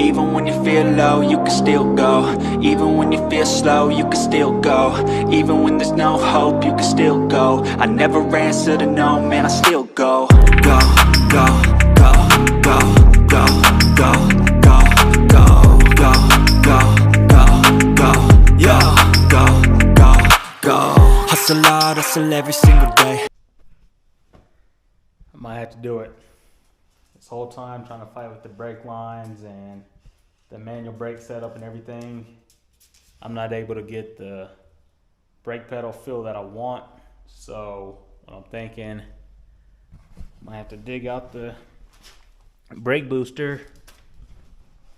Even when you feel low, you can still go. Even when you feel slow, you can still go. Even when there's no hope, you can still go. I never answer to no, man, I still go. Go, go, go, go, go, go, go, go, go, go, go, go, yo, go, go, go. Hustle hard, hustle every single day. I might have to do it. This whole time trying to fight with the brake lines and the manual brake setup and everything, I'm not able to get the brake pedal feel that I want. So what I'm thinking, I might have to dig out the brake booster,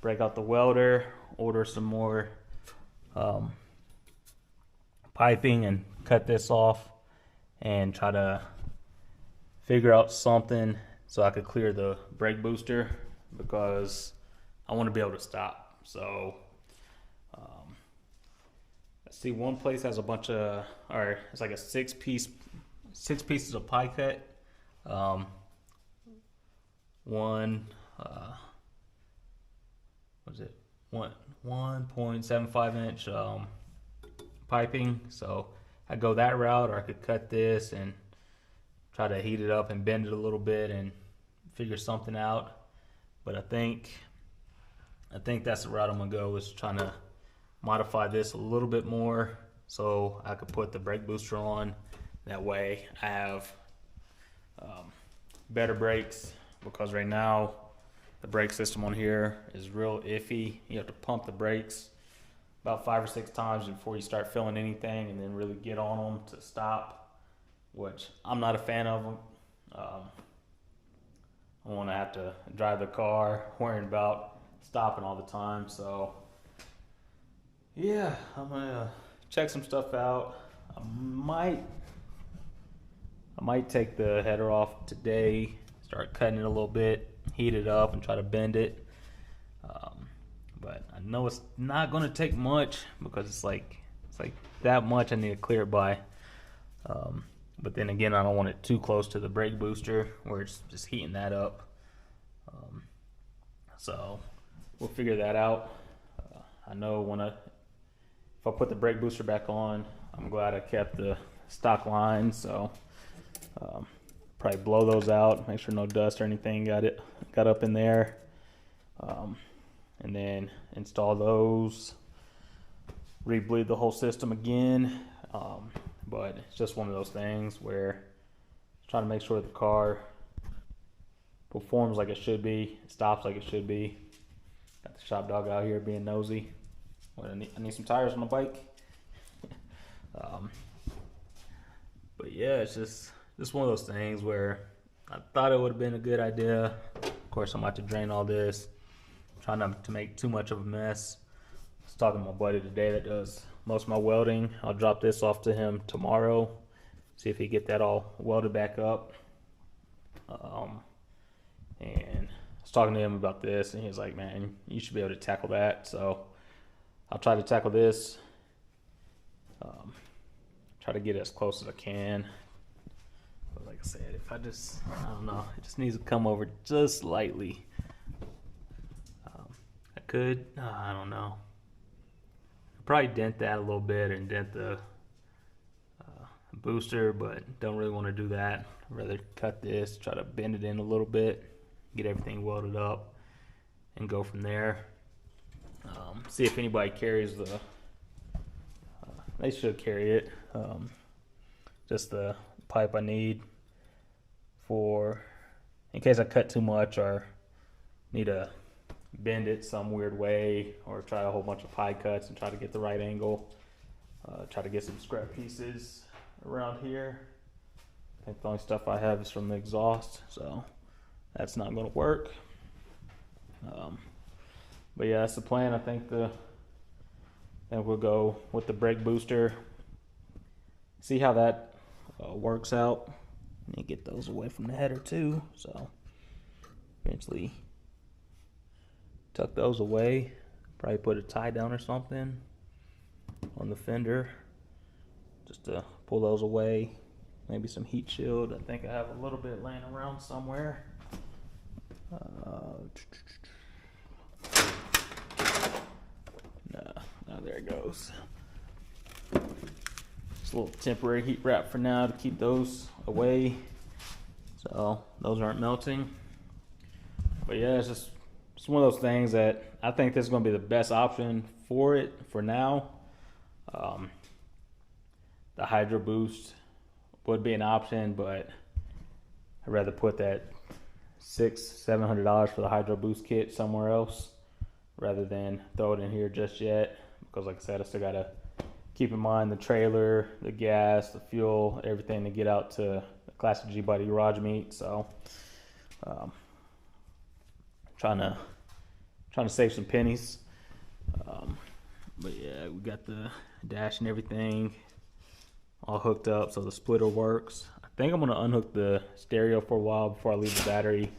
break out the welder, order some more piping and cut this off and try to figure out something so I could clear the brake booster, because I want to be able to stop. So I see one place has a bunch of, or it's like a six pieces of pie cut. One, what is it? 1.75 inch piping. So I go that route, or I could cut this and try to heat it up and bend it a little bit and figure something out. But I think that's the route I'm gonna go, is trying to modify this a little bit more so I could put the brake booster on. That way I have better brakes, because right now the brake system on here is real iffy. You have to pump the brakes about 5 or 6 times before you start feeling anything, and then really get on them to stop, which I'm not a fan of them. I want to have to drive the car worrying about stopping all the time. So yeah, I'm gonna check some stuff out. I might take the header off today, start cutting it a little bit, heat it up, and try to bend it. But I know it's not gonna take much, because it's like that much I need to clear it by. But then again, I don't want it too close to the brake booster where it's just heating that up. So we'll figure that out. I know if I put the brake booster back on, I'm glad I kept the stock lines. So probably blow those out, make sure no dust or anything got up in there, and then install those, re-bleed the whole system again. But it's just one of those things where trying to make sure the car performs like it should be, stops like it should be. Got the shop dog out here being nosy. I need some tires on the bike. But yeah, it's just one of those things where I thought it would have been a good idea. Of course, I'm about to drain all this, trying not to make too much of a mess. I was talking to my buddy today that does most of my welding. I'll drop this off to him tomorrow, see if he get that all welded back up. And I was talking to him about this, and he was like, man, you should be able to tackle that. So I'll try to tackle this, try to get as close as I can. But like I said, I don't know, it just needs to come over just slightly. I don't know, I'd probably dent that a little bit and dent the booster, but don't really want to do that. I'd rather cut this, try to bend it in a little bit, get everything welded up, and go from there. See if anybody carries they should carry it, just the pipe I need for in case I cut too much or need to bend it some weird way, or try a whole bunch of pie cuts and try to get the right angle. Try to get some scrap pieces around here. I think the only stuff I have is from the exhaust, so that's not going to work. But yeah, that's the plan. I think we'll go with the brake booster, see how that works out, and get those away from the header too. So eventually tuck those away, probably put a tie down or something on the fender just to pull those away. Maybe some heat shield. I think I have a little bit laying around somewhere. those. Just a little temporary heat wrap for now to keep those away, so those aren't melting. But yeah, it's one of those things that I think this is going to be the best option for it for now. The Hydro Boost would be an option, but I'd rather put that $600-700 for the Hydro Boost kit somewhere else rather than throw it in here just yet, because like I said, I still gotta keep in mind the trailer, the gas, the fuel, everything to get out to the Classic G Body garage meet. So trying to save some pennies. But yeah, we got the dash and everything all hooked up, so the splitter works. I think I'm gonna unhook the stereo for a while before I leave the battery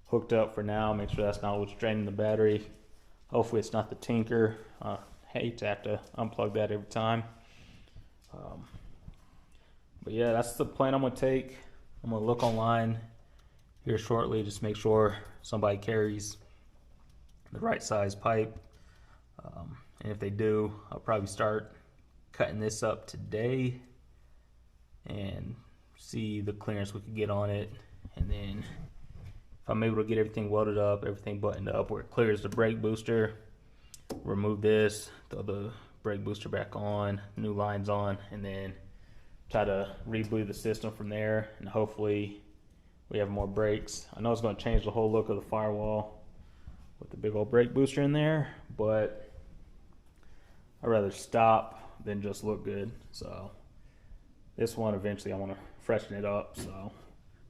hooked up for now. Make sure that's not what's draining the battery. Hopefully it's not the tinker. Hate to have to unplug that every time. But yeah, that's the plan I'm gonna take. I'm gonna look online here shortly, just make sure somebody carries the right size pipe. And if they do, I'll probably start cutting this up today and see the clearance we can get on it. And then if I'm able to get everything welded up, everything buttoned up where it clears the brake booster, remove this, throw the brake booster back on, new lines on, and then try to reboot the system from there, and hopefully we have more brakes. I know it's going to change the whole look of the firewall with the big old brake booster in there, but I'd rather stop than just look good. So this one, eventually I want to freshen it up, so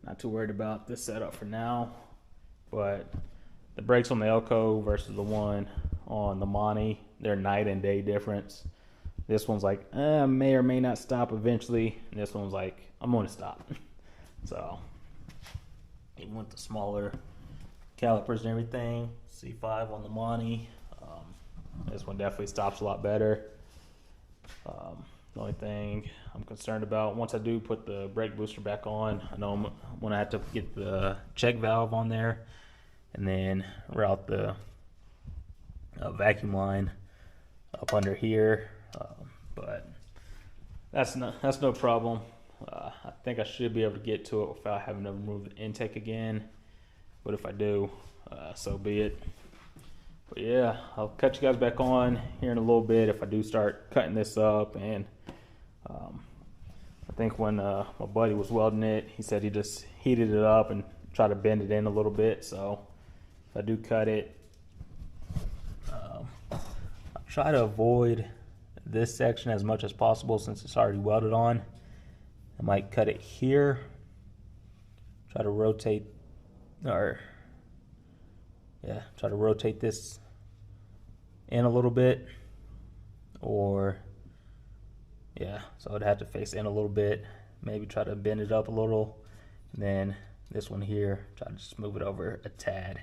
not too worried about this setup for now. But the brakes on the Elco versus the one on the Monty, they're night and day difference. This one's like, may or may not stop eventually, and this one's like, I'm going to stop. So even with the smaller calipers and everything, C5 on the Monty, this one definitely stops a lot better. The only thing I'm concerned about, once I do put the brake booster back on, I know I'm going to have to get the check valve on there and then route the vacuum line up under here. But that's no problem. I think I should be able to get to it without having to remove the intake again. But if I do, so be it. But yeah, I'll catch you guys back on here in a little bit if I do start cutting this up. And I think when my buddy was welding it, he said he just heated it up and tried to bend it in a little bit. So if I do cut it, I'll try to avoid this section as much as possible since it's already welded on. I might cut it here, try to rotate, try to rotate this in a little bit, or so I'd have to face in a little bit, maybe try to bend it up a little, and then this one here, try to just move it over a tad.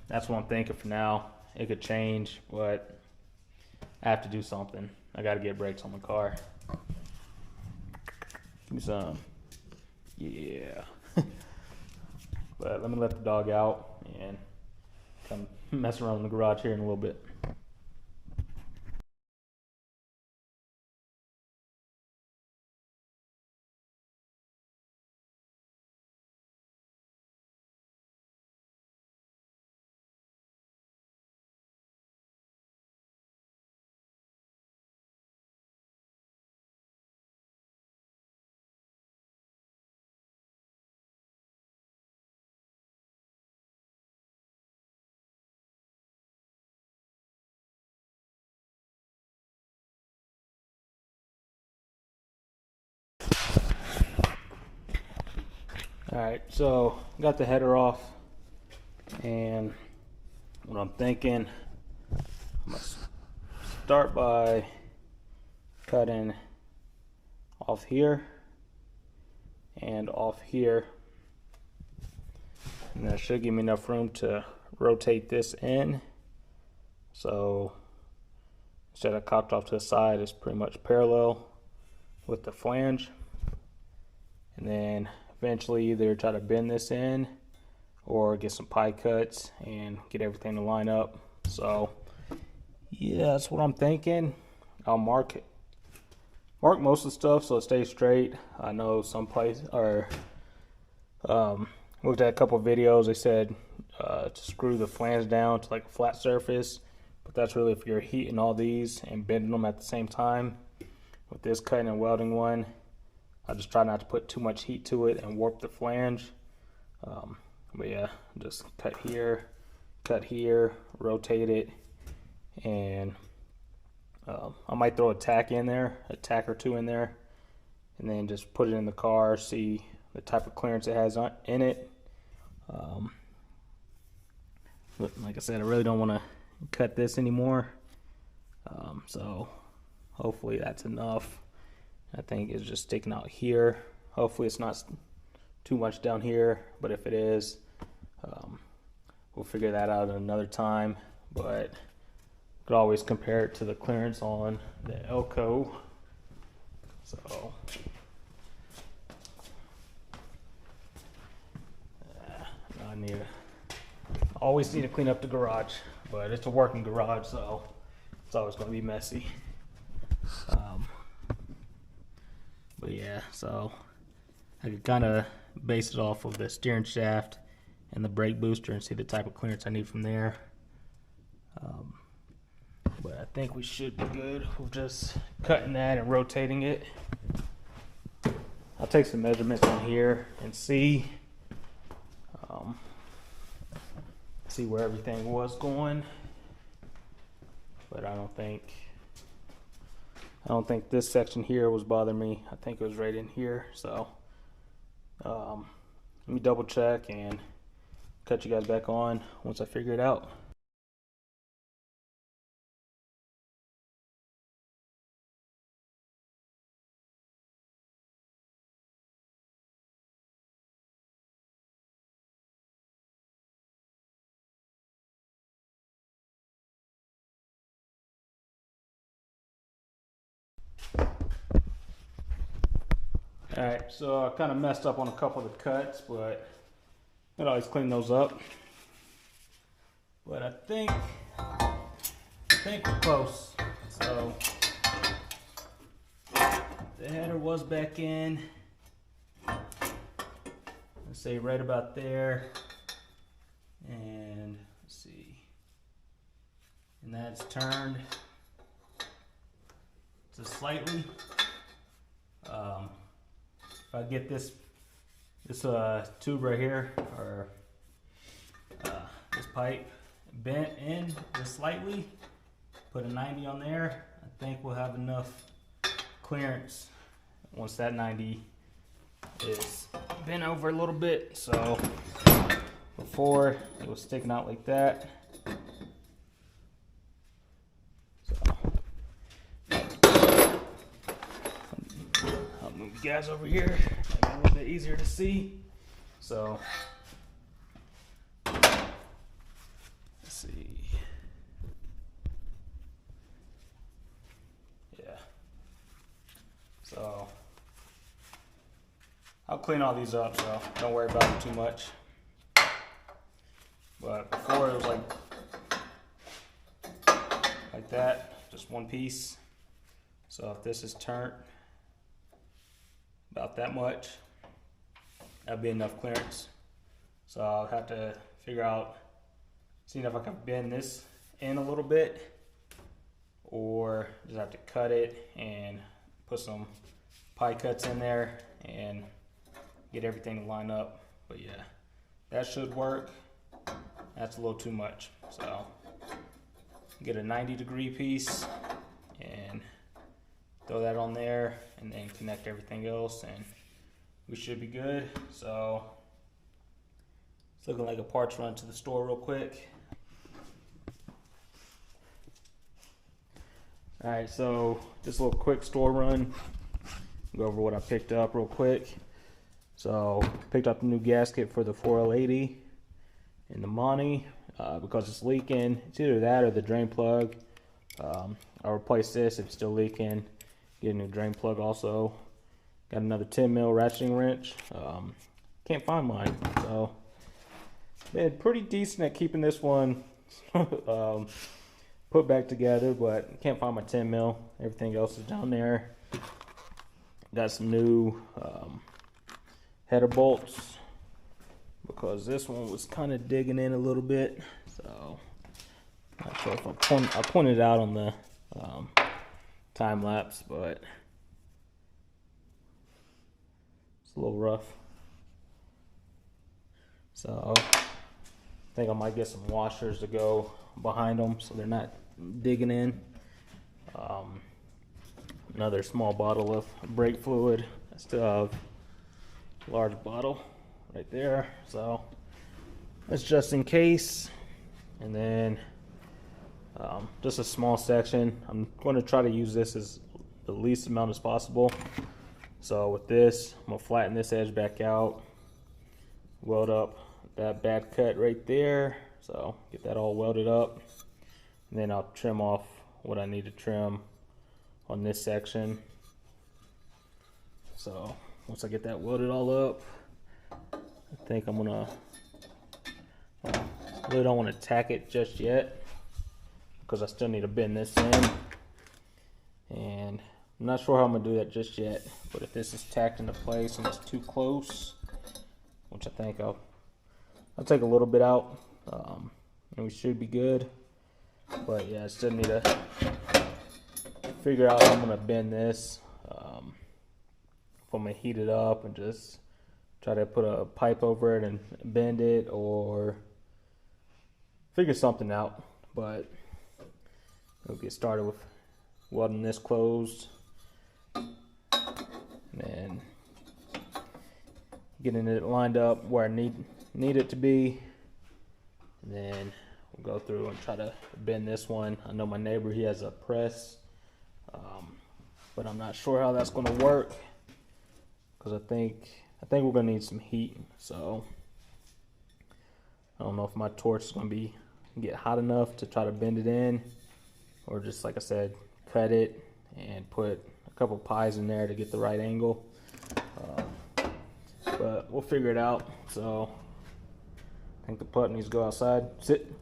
That's what I'm thinking for now. It could change, but I have to do something. I got to get brakes on the car. Give me some. Yeah. But let me let the dog out and come mess around in the garage here in a little bit. Alright, so got the header off, and what I'm thinking, I'm going to start by cutting off here and off here, and that should give me enough room to rotate this in. So instead of cocked off to the side, it's pretty much parallel with the flange, and then eventually either try to bend this in or get some pie cuts and get everything to line up. So yeah, that's what I'm thinking. I'll mark most of the stuff so it stays straight. I know some places are looked at a couple of videos. They said to screw the flange down to like a flat surface, but that's really if you're heating all these and bending them at the same time. With this cutting and welding one, I just try not to put too much heat to it and warp the flange. But yeah, just cut here, rotate it, and I might throw a tack in there, a tack or two in there, and then just put it in the car, see the type of clearance it has in it. But like I said, I really don't want to cut this anymore. So hopefully that's enough. I think it's just sticking out here. Hopefully it's not too much down here, but if it is, we'll figure that out another time. But could always compare it to the clearance on the Elco. So I always need to clean up the garage, but it's a working garage, so it's always going to be messy. But yeah, so I could kind of base it off of the steering shaft and the brake booster and see the type of clearance I need from there. But I think we should be good with just cutting that and rotating it. I'll take some measurements on here and see where everything was going. But I don't think this section here was bothering me. I think it was right in here. So let me double check and cut you guys back on once I figure it out. Alright, so I kind of messed up on a couple of the cuts, but I'd always clean those up. But I think we're close. So the header was back in. Let's say right about there. And let's see. And that's turned just slightly. If I get this tube right here, or this pipe bent in just slightly, put a 90 on there, I think we'll have enough clearance once that 90 is bent over a little bit. So before it was sticking out like that. Guys over here, make it a little bit easier to see. So let's see. Yeah. So I'll clean all these up, so don't worry about it too much. But before it was like that, just one piece. So if this is turned about that much, that'd be enough clearance. So I'll have to figure out, seeing if I can bend this in a little bit, or just have to cut it and put some pie cuts in there and get everything to line up. But yeah, that should work. That's a little too much. So get a 90-degree piece and throw that on there, and then connect everything else, and we should be good. So it's looking like a parts run to the store real quick. All right, so just a little quick store run. Go over what I picked up real quick. So picked up the new gasket for the 4L80 in the Monty because it's leaking. It's either that or the drain plug. I'll replace this if it's still leaking. Get a new drain plug also. Got another 10 mil ratcheting wrench. Can't find mine, so been pretty decent at keeping this one put back together, but can't find my 10 mil. Everything else is down there. Got some new header bolts because this one was kind of digging in a little bit. So not sure if I pointed out on the time lapse, but it's a little rough. So I think I might get some washers to go behind them so they're not digging in. Another small bottle of brake fluid. I still have a large bottle right there, so that's just in case. And then just a small section. I'm going to try to use this as the least amount as possible. So with this, I'm going to flatten this edge back out, weld up that bad cut right there, so get that all welded up, and then I'll trim off what I need to trim on this section. So once I get that welded all up, I think I'm gonna really don't want to tack it just yet because I still need to bend this in, and I'm not sure how I'm gonna do that just yet. But if this is tacked into place and it's too close, which I think I'll take a little bit out, and we should be good. But yeah, I still need to figure out how I'm gonna bend this. If I'm gonna heat it up and just try to put a pipe over it and bend it, or figure something out. But we'll get started with welding this closed, and then getting it lined up where I need it to be, and then we'll go through and try to bend this one. I know my neighbor, he has a press, but I'm not sure how that's going to work because I think we're going to need some heat. So I don't know if my torch is going to get hot enough to try to bend it in, or just, like I said, cut it and put a couple pies in there to get the right angle. But we'll figure it out. So I think the pup needs to go outside. Sit.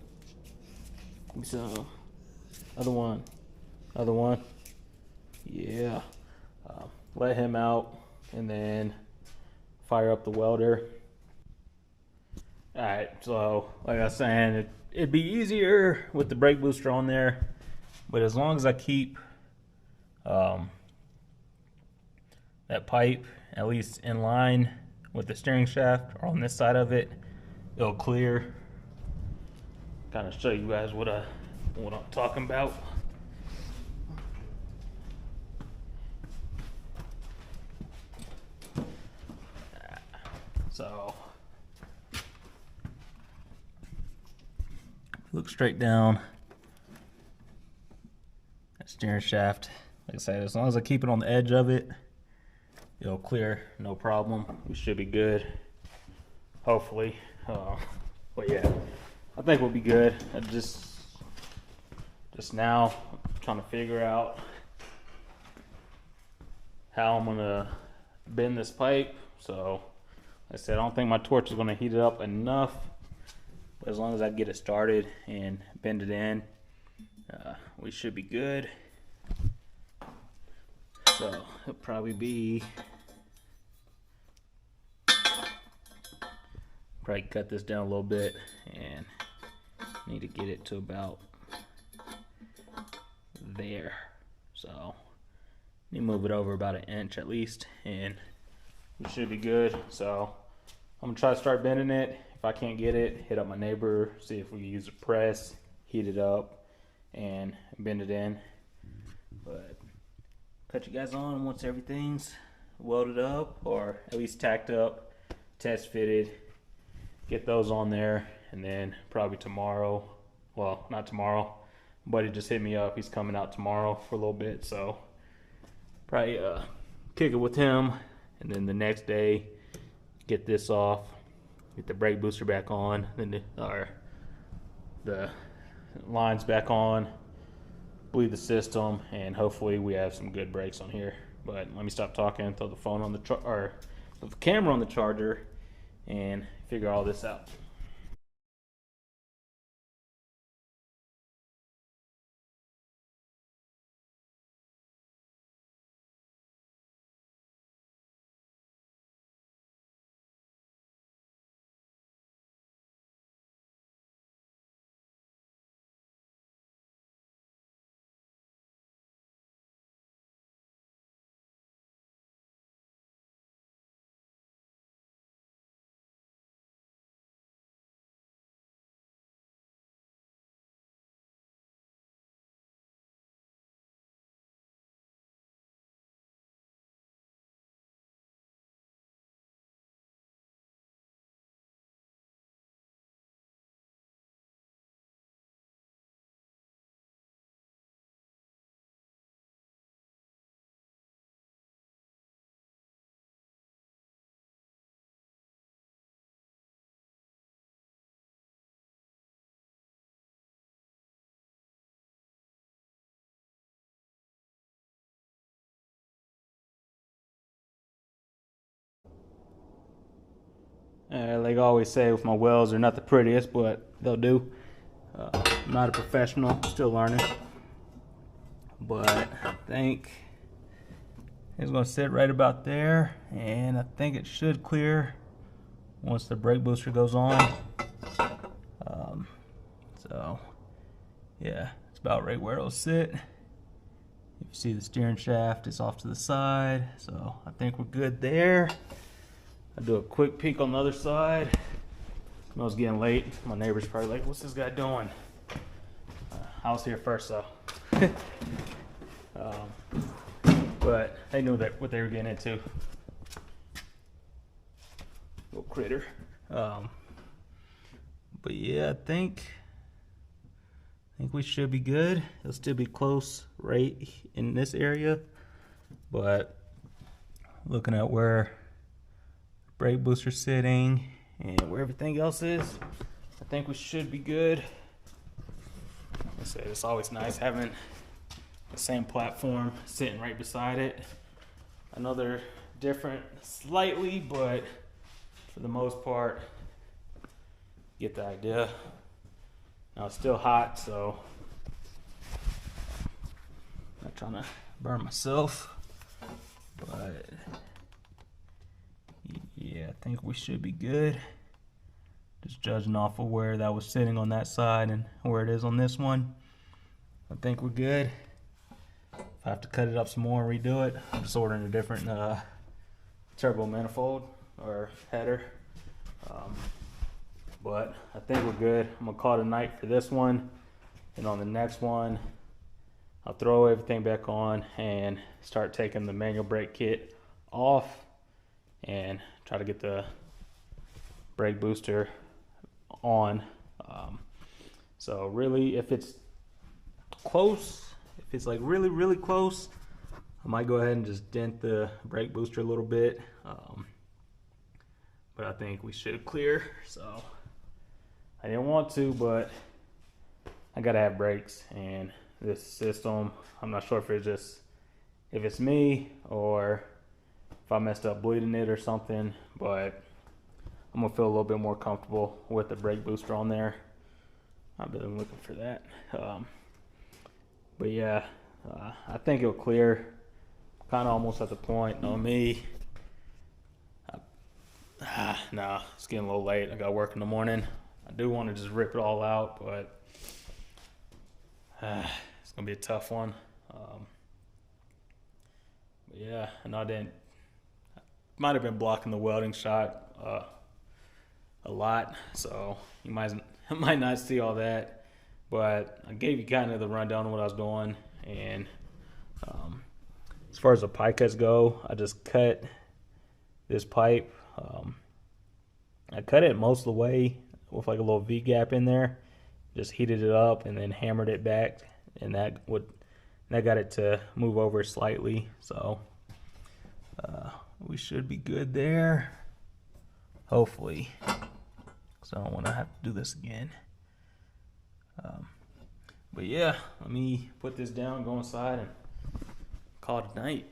So other one. Yeah. Let him out and then fire up the welder. Alright, so like I was saying, it'd be easier with the brake booster on there, but as long as I keep that pipe at least in line with the steering shaft or on this side of it, it'll clear. Kind of show you guys what I'm talking about. So look straight down that steering shaft. Like I said, as long as I keep it on the edge of it, it'll clear, no problem. We should be good, hopefully. But yeah, I think we'll be good. I just now trying to figure out how I'm gonna bend this pipe. So like I said, I don't think my torch is gonna heat it up enough, but as long as I get it started and bend it in, we should be good. So it'll probably be, cut this down a little bit, and need to get it to about there. So you move it over about 1 inch at least, and we should be good. So I'm gonna try to start bending it. If I can't get it, hit up my neighbor, see if we can use a press, heat it up, and bend it in. But cut you guys on once everything's welded up, or at least tacked up, test fitted, get those on there, and then probably tomorrow, well, not tomorrow, buddy just hit me up, he's coming out tomorrow for a little bit, so probably kick it with him, and then the next day get this off, get the brake booster back on, then the lines back on, bleed the system, and hopefully we have some good brakes on here. But let me stop talking, throw the phone on the the camera on the charger, and figure all this out. Like I always say with my welds, they're not the prettiest, but they'll do. I'm not a professional, still learning. But I think it's going to sit right about there, and I think it should clear once the brake booster goes on. So yeah, it's about right where it'll sit. You see the steering shaft is off to the side, so I think we're good there. I'll do a quick peek on the other side. I was getting late. My neighbor's probably like, what's this guy doing? I was here first though. But they knew that what they were getting into. Little critter. But yeah, I think we should be good. It'll still be close right in this area, but looking at where brake booster's sitting and where everything else is, I think we should be good. Like I said, it's always nice having the same platform sitting right beside it. I know they're different slightly, but for the most part, get the idea. Now it's still hot, so I'm not trying to burn myself, but yeah, I think we should be good. Just judging off of where that was sitting on that side and where it is on this one, I think we're good. If I have to cut it up some more and redo it, I'm just ordering a different turbo manifold or header. But I think we're good. I'm gonna call it a night for this one, and on the next one I'll throw everything back on and start taking the manual brake kit off and try to get the brake booster on. So really, if it's close, if it's like really close, I might go ahead and just dent the brake booster a little bit, but I think we should clear. So I didn't want to, but I gotta have brakes, and this system, I'm not sure if it's me or if I messed up bleeding it or something, but I'm gonna feel a little bit more comfortable with the brake booster on there. I've been looking for that. But yeah, I think it'll clear. Kind of almost at the point. No, me. Nah, it's getting a little late. I got work in the morning. I do want to just rip it all out, but it's gonna be a tough one. But yeah, and I might have been blocking the welding shot a lot, so you might not see all that, but I gave you kind of the rundown of what I was doing. And as far as the pipe cuts go, I just cut this pipe. I cut it most of the way with like a little V gap in there, just heated it up and then hammered it back, and that got it to move over slightly. So we should be good there, hopefully, because I don't want to have to do this again. But yeah, let me put this down, go inside, and call it a night.